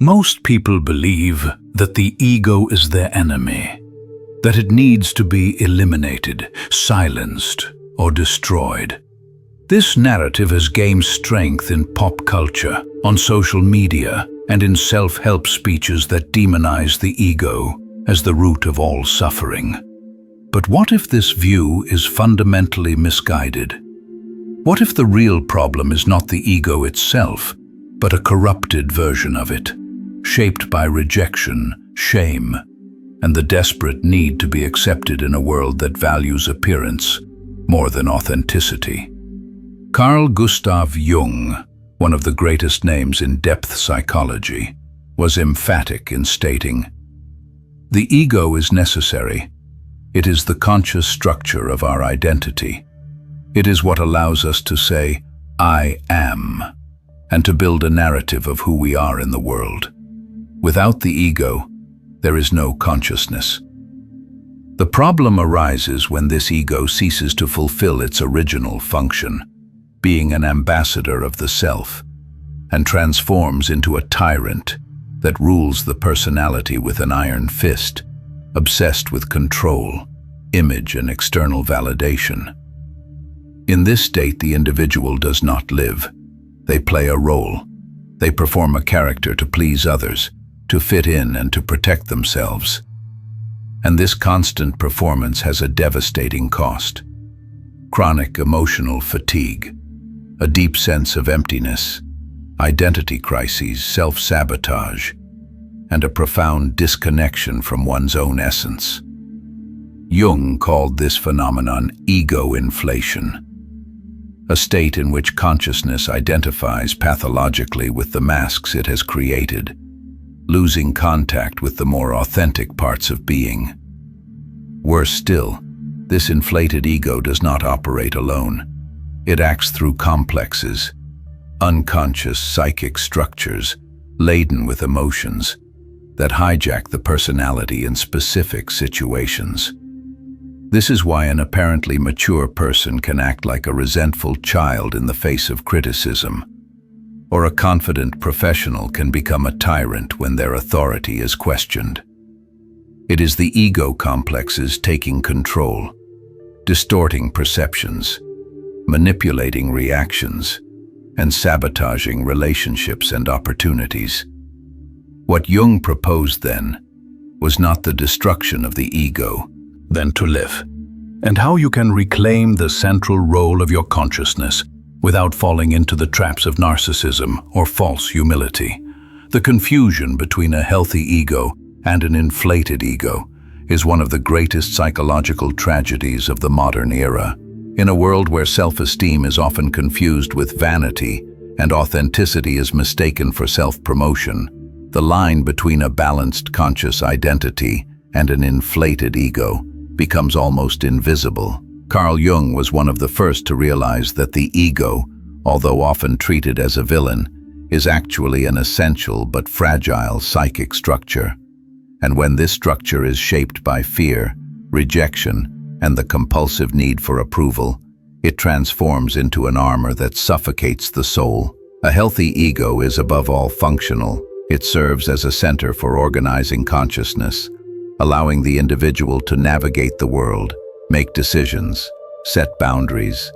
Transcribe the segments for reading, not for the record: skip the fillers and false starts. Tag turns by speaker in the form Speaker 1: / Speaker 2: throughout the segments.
Speaker 1: Most people believe that the ego is their enemy, that it needs to be eliminated, silenced, or destroyed. This narrative has gained strength in pop culture, on social media, and in self-help speeches that demonize the ego as the root of all suffering. But what if this view is fundamentally misguided? What if the real problem is not the ego itself, but a corrupted version of it, shaped by rejection, shame, and the desperate need to be accepted in a world that values appearance more than authenticity? Carl Gustav Jung, one of the greatest names in depth psychology, was emphatic in stating, "The ego is necessary. It is the conscious structure of our identity. It is what allows us to say, 'I am,' and to build a narrative of who we are in the world. Without the ego, there is no consciousness." The problem arises when this ego ceases to fulfill its original function, being an ambassador of the self, and transforms into a tyrant that rules the personality with an iron fist, obsessed with control, image, and external validation. In this state, the individual does not live. They play a role. They perform a character to please others, to fit in and to protect themselves. And this constant performance has a devastating cost: chronic emotional fatigue, a deep sense of emptiness, identity crises, self-sabotage, and a profound disconnection from one's own essence. Jung called this phenomenon ego inflation, a state in which consciousness identifies pathologically with the masks it has created, losing contact with the more authentic parts of being. Worse still, this inflated ego does not operate alone. It acts through complexes, unconscious psychic structures laden with emotions that hijack the personality in specific situations. This is why an apparently mature person can act like a resentful child in the face of criticism, or a confident professional can become a tyrant when their authority is questioned. It is the ego complexes taking control, distorting perceptions, manipulating reactions, and sabotaging relationships and opportunities. What Jung proposed then was not the destruction of the ego, then to live, and how you can reclaim the central role of your consciousness without falling into the traps of narcissism or false humility. The confusion between a healthy ego and an inflated ego is one of the greatest psychological tragedies of the modern era. In a world where self-esteem is often confused with vanity and authenticity is mistaken for self-promotion, the line between a balanced conscious identity and an inflated ego becomes almost invisible. Carl Jung was one of the first to realize that the ego, although often treated as a villain, is actually an essential but fragile psychic structure. And when this structure is shaped by fear, rejection, and the compulsive need for approval, it transforms into an armor that suffocates the soul. A healthy ego is above all functional. It serves as a center for organizing consciousness, allowing the individual to navigate the world, make decisions, set boundaries,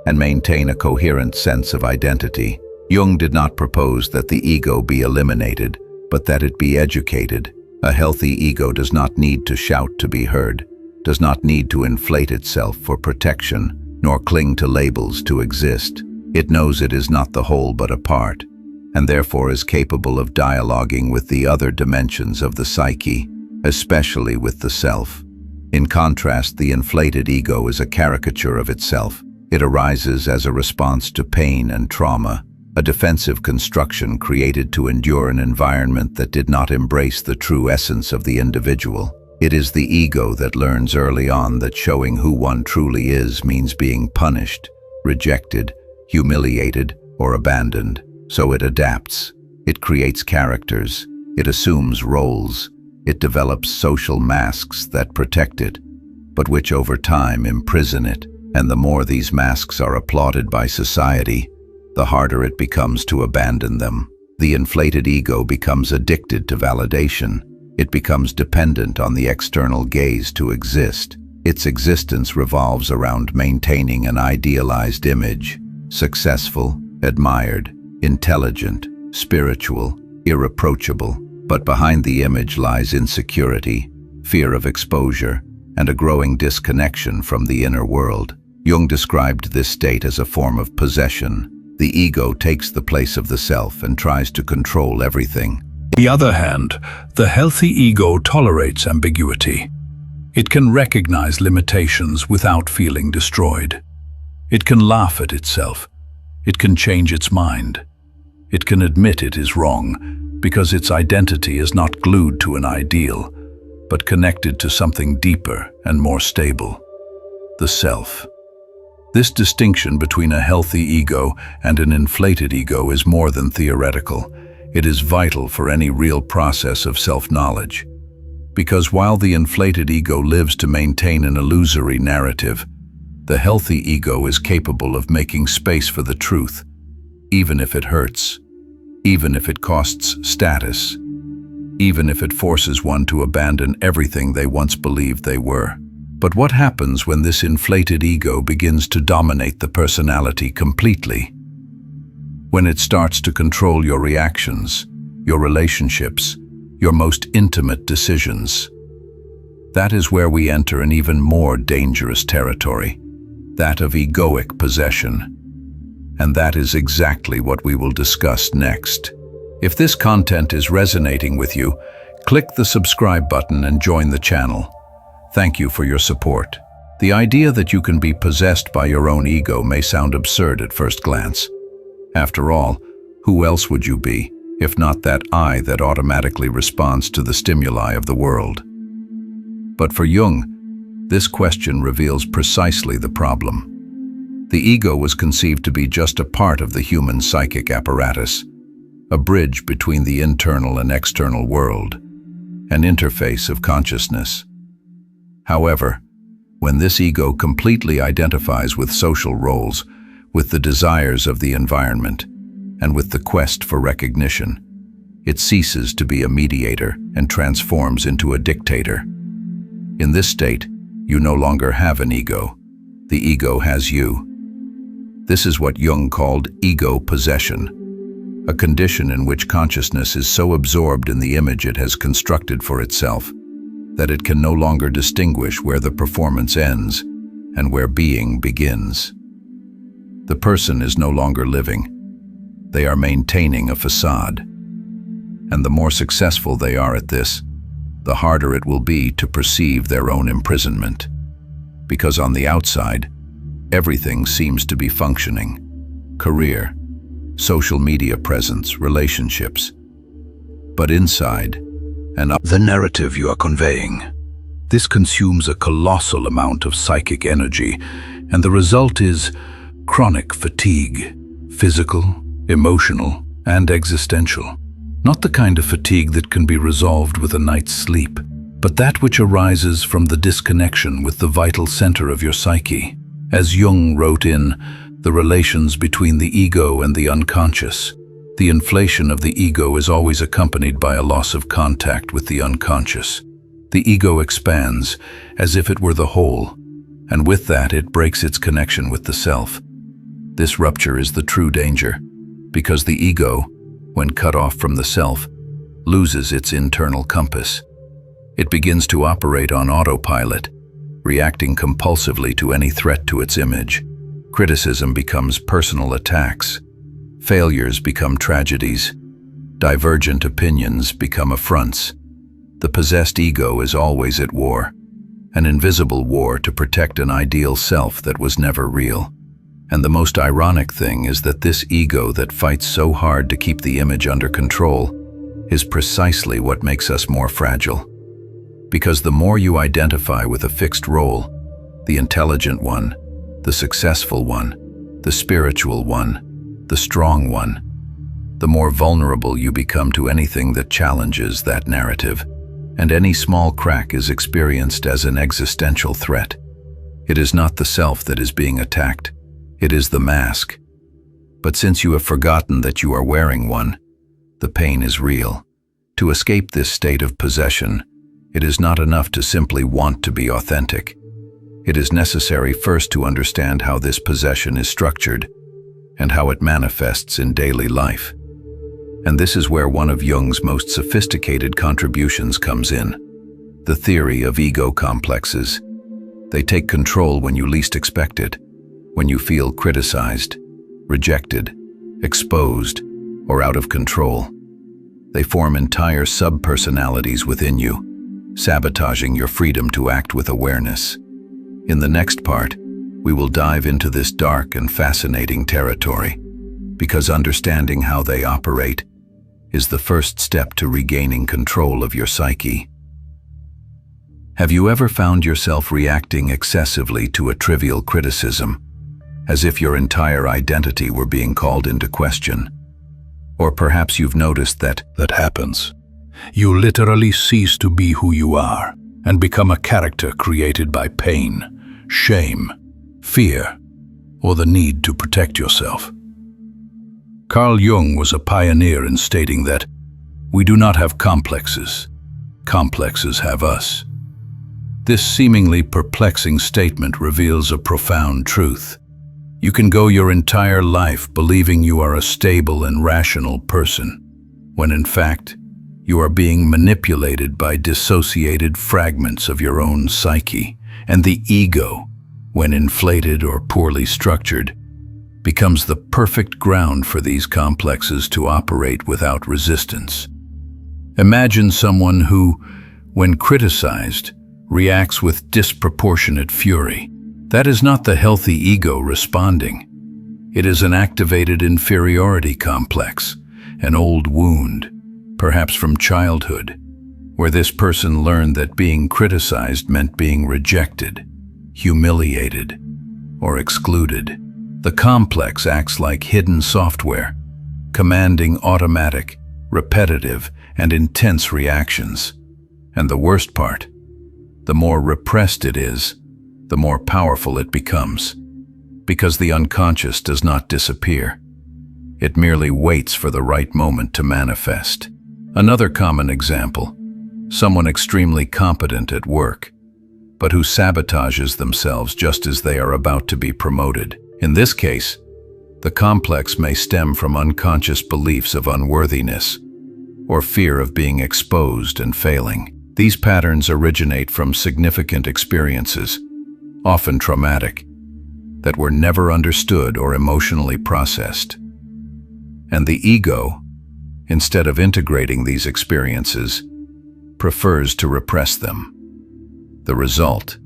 Speaker 1: and maintain a coherent sense of identity. Jung did not propose that the ego be eliminated, but that it be educated. A healthy ego does not need to shout to be heard, does not need to inflate itself for protection, nor cling to labels to exist. It knows it is not the whole but a part, and therefore is capable of dialoguing with the other dimensions of the psyche, especially with the self. In contrast, the inflated ego is a caricature of itself. It arises as a response to pain and trauma, a defensive construction created to endure an environment that did not embrace the true essence of the individual. It is the ego that learns early on that showing who one truly is means being punished, rejected, humiliated, or abandoned. So it adapts. It creates characters. It assumes roles. It develops social masks that protect it, but which over time imprison it. And the more these masks are applauded by society, the harder it becomes to abandon them.
Speaker 2: The inflated ego becomes addicted to validation. It becomes dependent on the external gaze to exist. Its existence revolves around maintaining an idealized image: successful, admired, intelligent, spiritual, irreproachable. But behind the image lies insecurity, fear of exposure, and a growing disconnection from the inner world. Jung described this state as a form of possession. The ego takes the place of the self and tries to control everything.
Speaker 1: On the other hand, the healthy ego tolerates ambiguity. It can recognize limitations without feeling destroyed. It can laugh at itself. It can change its mind. It can admit it is wrong, because its identity is not glued to an ideal, but connected to something deeper and more stable: the self. This distinction between a healthy ego and an inflated ego is more than theoretical. It is vital for any real process of self-knowledge. Because while the inflated ego lives to maintain an illusory narrative, the healthy ego is capable of making space for the truth, even if it hurts, even if it costs status, even if it forces one to abandon everything they once believed they were. But what happens when this inflated ego begins to dominate the personality completely? When it starts to control your reactions, your relationships, your most intimate decisions. That is where we enter an even more dangerous territory, that of egoic possession. And that is exactly what we will discuss next. If this content is resonating with you, click the subscribe button and join the channel. Thank you for your support. The idea that you can be possessed by your own ego may sound absurd at first glance. After all, who else would you be, if not that I that automatically responds to the stimuli of the world? But for Jung, this question reveals precisely the problem. The ego was conceived to be just a part of the human psychic apparatus, a bridge between the internal and external world, an interface of consciousness. However, when this ego completely identifies with social roles, with the desires of the environment, and with the quest for recognition, it ceases to be a mediator and transforms into a dictator. In this state, you no longer have an ego. The ego has you. This is what Jung called ego possession, a condition in which consciousness is so absorbed in the image it has constructed for itself that it can no longer distinguish where the performance ends and where being begins. The person is no longer living. They are maintaining a facade. And the more successful they are at this, the harder it will be to perceive their own imprisonment. Because on the outside, everything seems to be functioning: career, social media presence, relationships. But inside, the narrative you are conveying. This consumes a colossal amount of psychic energy, and the result is chronic fatigue, physical, emotional, and existential. Not the kind of fatigue that can be resolved with a night's sleep, but that which arises from the disconnection with the vital center of your psyche. As Jung wrote in The Relations Between the Ego and the Unconscious, the inflation of the ego is always accompanied by a loss of contact with the unconscious. The ego expands as if it were the whole, and with that it breaks its connection with the self. This rupture is the true danger, because the ego, when cut off from the self, loses its internal compass. It begins to operate on autopilot, reacting compulsively to any threat to its image. Criticism becomes personal attacks. Failures become tragedies. Divergent opinions become affronts. The possessed ego is always at war, an invisible war to protect an ideal self that was never real. And the most ironic thing is that this ego that fights so hard to keep the image under control is precisely what makes us more fragile. Because the more you identify with a fixed role, the intelligent one, the successful one, the spiritual one, the strong one, the more vulnerable you become to anything that challenges that narrative, and any small crack is experienced as an existential threat. It is not the self that is being attacked, it is the mask. But since you have forgotten that you are wearing one,
Speaker 2: The pain is real. To escape this state of possession, it is not enough to simply want to be authentic. It is necessary first to understand how this possession is structured and how it manifests in daily life. And this is where one of Jung's most sophisticated contributions comes in: the theory of ego complexes. They take control when you least expect it, when you feel criticized, rejected, exposed, or out of control. They form entire subpersonalities within you, sabotaging your freedom to act with awareness. In the next part, we will dive into this dark and fascinating territory, because understanding how they operate is the first step to regaining control of your psyche. Have you ever found yourself reacting excessively to a trivial criticism, as if your entire identity were being called into question? Or perhaps you've noticed that
Speaker 1: happens. You literally cease to be who you are and become a character created by pain, shame, fear, or the need to protect yourself. Carl Jung was a pioneer in stating that we do not have complexes. Complexes have us. This seemingly perplexing statement reveals a profound truth. You can go your entire life believing you are a stable and rational person, when in fact, you are being manipulated by dissociated fragments of your own psyche, and the ego, when inflated or poorly structured, becomes the perfect ground for these complexes to operate without resistance. Imagine someone who, when criticized, reacts with disproportionate fury. That is not the healthy ego responding. It is an activated inferiority complex, an old wound, perhaps from childhood, where this person learned that being criticized meant being rejected, humiliated, or excluded. The complex acts like hidden software, commanding automatic, repetitive, and intense reactions. And the worst part, the more repressed it is, the more powerful it becomes, because the unconscious does not disappear. It merely waits for the right moment to manifest. Another common example, someone extremely competent at work, but who sabotages themselves just as they are about to be promoted. In this case, the complex may stem from unconscious beliefs of unworthiness or fear of being exposed and failing. These patterns originate from significant experiences, often traumatic, that were never understood or emotionally processed. And the ego, instead of integrating these experiences, prefers to repress them. The result,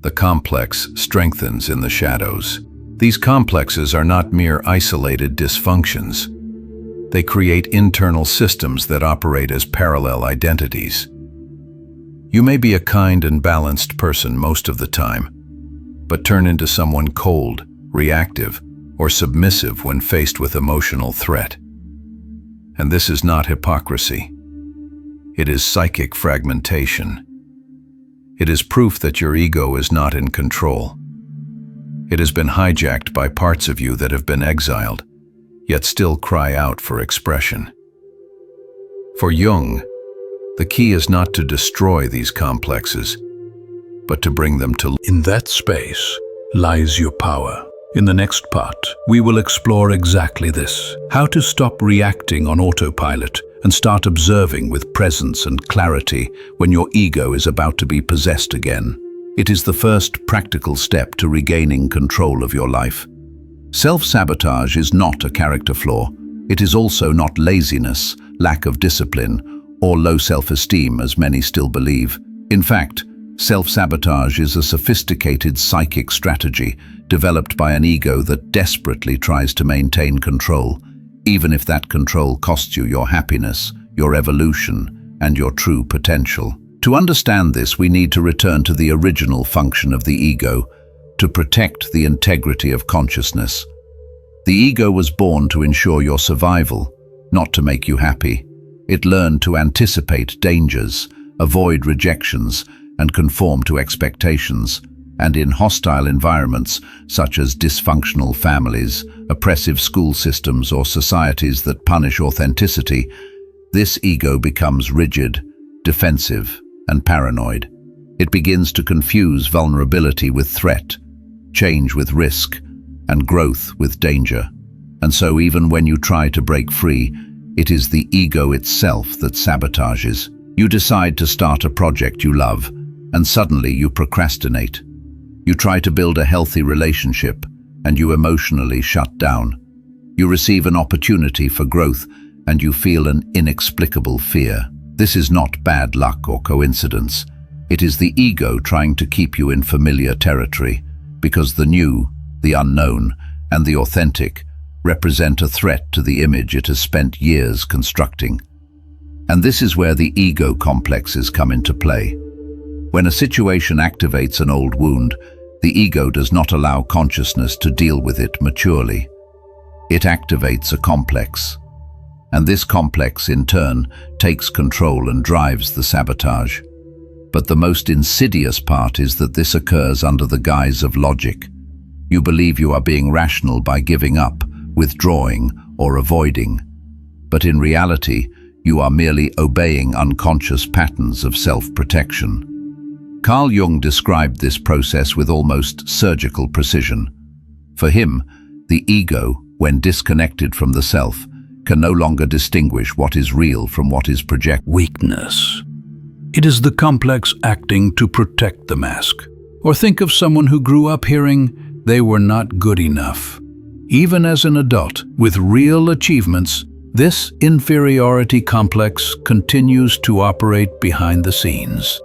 Speaker 1: the complex strengthens in the shadows. These complexes are not mere isolated dysfunctions. They create internal systems that operate as parallel identities. You may be a kind and balanced person most of the time, but turn into someone cold, reactive, or submissive when faced with emotional threat. And this is not hypocrisy. It is psychic fragmentation. It is proof that your ego is not in control. It has been hijacked by parts of you that have been exiled, yet still cry out for expression. For Jung, the key is not to destroy these complexes, but to bring them to life. In that space lies your power. In the next part, we will explore exactly this: how to stop reacting on autopilot and start observing with presence and clarity when your ego is about to be possessed again. It is the first practical step to regaining control of your life. Self-sabotage is not a character flaw. It is also not laziness, lack of discipline, or low self-esteem, as many still believe. In fact, self-sabotage is a sophisticated psychic strategy developed by an ego that desperately tries to maintain control, even if that control costs you your happiness, your evolution, and your true potential. To understand this, we need to return to the original function of the ego, to protect the integrity of consciousness. The ego was born to ensure your survival, not to make you happy. It learned to anticipate dangers, avoid rejections, and conform to expectations.
Speaker 2: And in hostile environments, such as dysfunctional families, oppressive school systems, or societies that punish authenticity, this ego becomes rigid, defensive, and paranoid. It begins to confuse vulnerability with threat, change with risk, and growth with danger. And so even when you try to break free, it is the ego itself that sabotages. You decide to start a project you love, and suddenly you procrastinate. You try to build a healthy relationship, and you emotionally shut down. You receive an opportunity for growth, and you feel an inexplicable fear. This is not bad luck or coincidence. It is the ego trying to keep you in familiar territory, because the new, the unknown, and the authentic represent a threat to the image it has spent years constructing. And this is where the ego complexes come into play. When a situation activates an old wound, the ego does not allow consciousness to deal with it maturely. It activates a complex. And this complex, in turn, takes control and drives the sabotage. But the most insidious part is that this occurs under the guise of logic. You believe you are being rational by giving up, withdrawing, or avoiding. But in reality, you are merely obeying unconscious patterns of self-protection. Carl Jung described this process with almost surgical precision. For him, the ego, when disconnected from the self, can no longer distinguish what is real from what is projected.
Speaker 1: Weakness. It is the complex acting to protect the mask. Or think of someone who grew up hearing they were not good enough. Even as an adult with real achievements, this inferiority complex continues to operate behind the scenes.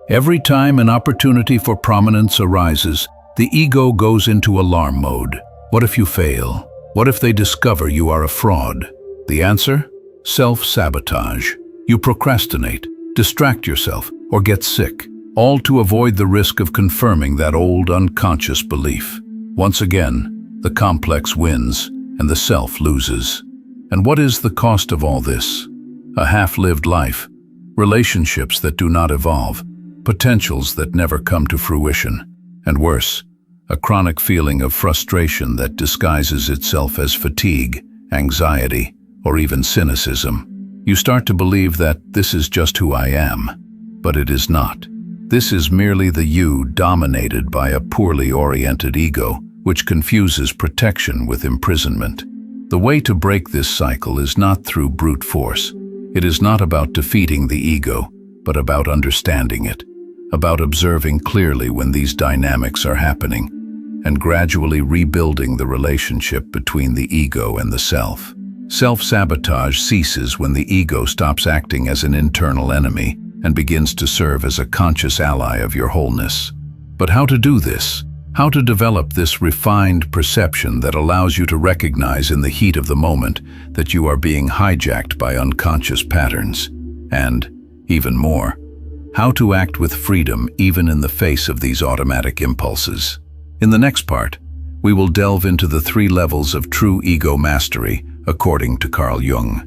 Speaker 1: Every time an opportunity for prominence arises, the ego goes into alarm mode. What if you fail? What if they discover you are a fraud? The answer? Self-sabotage. You procrastinate, distract yourself, or get sick, all to avoid the risk of confirming that old unconscious belief. Once again, the complex wins and the self loses. And what is the cost of all this? A half-lived life, relationships that do not evolve, potentials that never come to fruition, and worse, a chronic feeling of frustration that disguises itself as fatigue, anxiety, or even cynicism. You start to believe that this is just who I am, but it is not. This is merely the you dominated by a poorly oriented ego, which confuses protection with imprisonment. The way to break this cycle is not through brute force. It is not about defeating the ego, but about understanding it, about observing clearly when these dynamics are happening, and gradually rebuilding the relationship between the ego and the self. Self-sabotage ceases when the ego stops acting as an internal enemy and begins to serve as a conscious ally of your wholeness. But how to do this? How to develop this refined perception that allows you to recognize in the heat of the moment that you are being hijacked by unconscious patterns? And, even more, how to act with freedom even in the face of these automatic impulses. In the next part, we will delve into the 3 levels of true ego mastery, according to Carl Jung,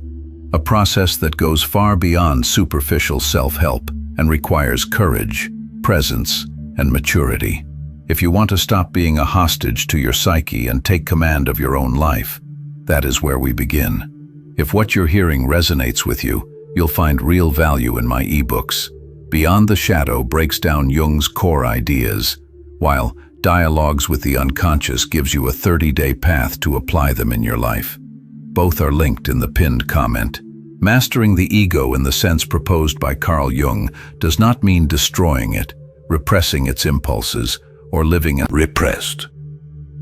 Speaker 1: a process that goes far beyond superficial self-help and requires courage, presence, and maturity. If you want to stop being a hostage to your psyche and take command of your own life, that is where we begin. If what you're hearing resonates with you, you'll find real value in my ebooks. Beyond the Shadow breaks down Jung's core ideas, while Dialogues with the Unconscious gives you a 30-day path to apply them in your life. Both are linked in the pinned comment. Mastering the ego in the sense proposed by Carl Jung does not mean destroying it, repressing its impulses, or living repressed.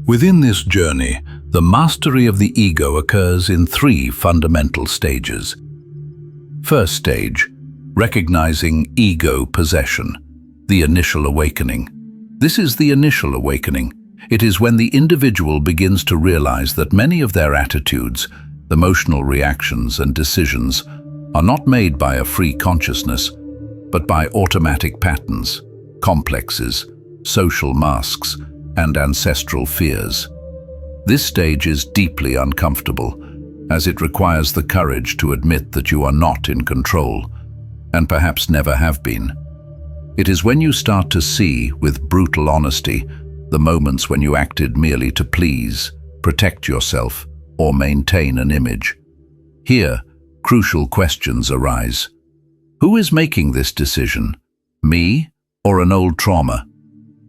Speaker 1: Within this journey, the mastery of the ego occurs in 3 fundamental stages. First stage, recognizing ego possession, the initial awakening. This is the initial awakening. It is when the individual begins to realize that many of their attitudes, emotional reactions, and decisions are not made by a free consciousness, but by automatic patterns, complexes, social masks, and ancestral fears. This stage is deeply uncomfortable, as it requires the courage to admit that you are not in control, and perhaps never have been.
Speaker 2: It is when you start to see, with brutal honesty, the moments when you acted merely to please, protect yourself, or maintain an image. Here, crucial questions arise. Who is making this decision? Me or an old trauma?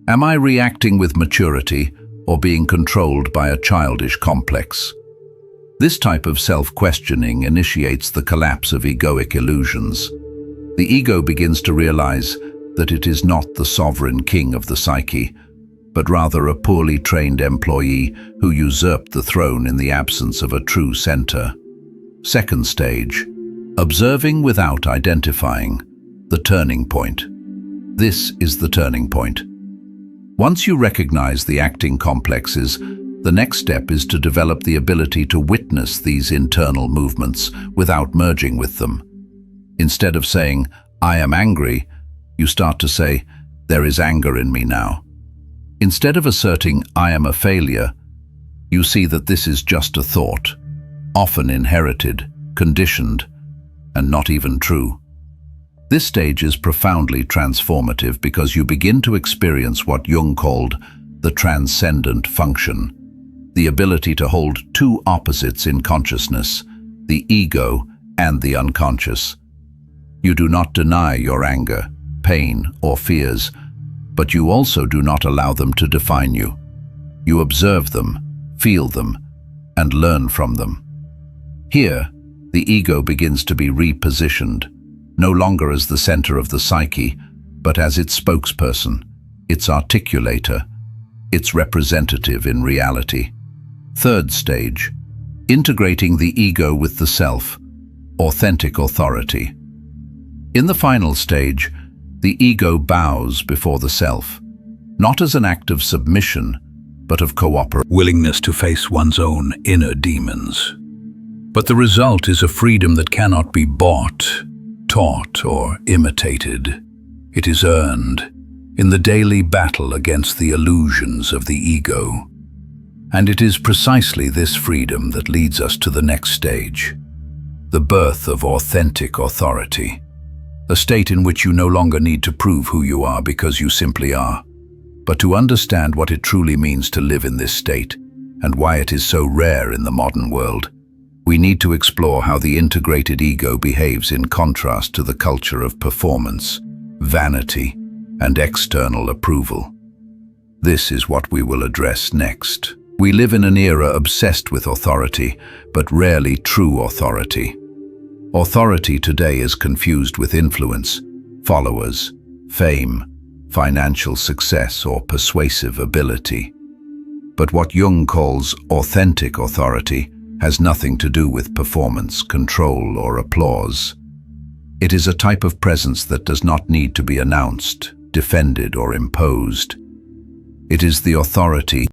Speaker 2: Am I reacting with maturity or being controlled by a childish complex? This type of self-questioning initiates the collapse of egoic illusions. The ego begins to realize that it is not the sovereign king of the psyche, but rather a poorly trained employee who usurped the throne in the absence of a true center. Second stage, observing without identifying, the turning point. This is the turning point. Once you recognize the acting complexes, the next step is to develop the ability to witness these internal movements without merging with them. Instead of saying, "I am angry," you start to say, "There is anger in me now." Instead of asserting, "I am a failure," you see that this is just a thought, often inherited, conditioned, and not even true. This stage is profoundly transformative because you begin to experience what Jung called the transcendent function, the ability to hold two opposites in consciousness, the ego and the unconscious. You do not deny your anger, pain, or fears, but you also do not allow them to define you. You observe them, feel them, and learn from them. Here, the ego begins to be repositioned, no longer as the center of the psyche, but as its spokesperson, its articulator, its representative in reality. Third stage, integrating the ego with the self, authentic authority. In the final stage, the ego bows before the self, not as an act of submission, but of cooperation.
Speaker 1: Willingness to face one's own inner demons. But the result is a freedom that cannot be bought, taught, or imitated. It is earned in the daily battle against the illusions of the ego. And it is precisely this freedom that leads us to the next stage, the birth of authentic authority, a state in which you no longer need to prove who you are because you simply are, but to understand what it truly means to live in this state and why it is so rare in the modern world. We need to explore how the integrated ego behaves in contrast to the culture of performance, vanity, and external approval. This is what we will address next. We live in an era obsessed with authority, but rarely true authority. Authority today is confused with influence, followers, fame, financial success, or persuasive ability. But what Jung calls authentic authority has nothing to do with performance, control, or applause. It is a type of presence that does not need to be announced, defended, or imposed. It is the authority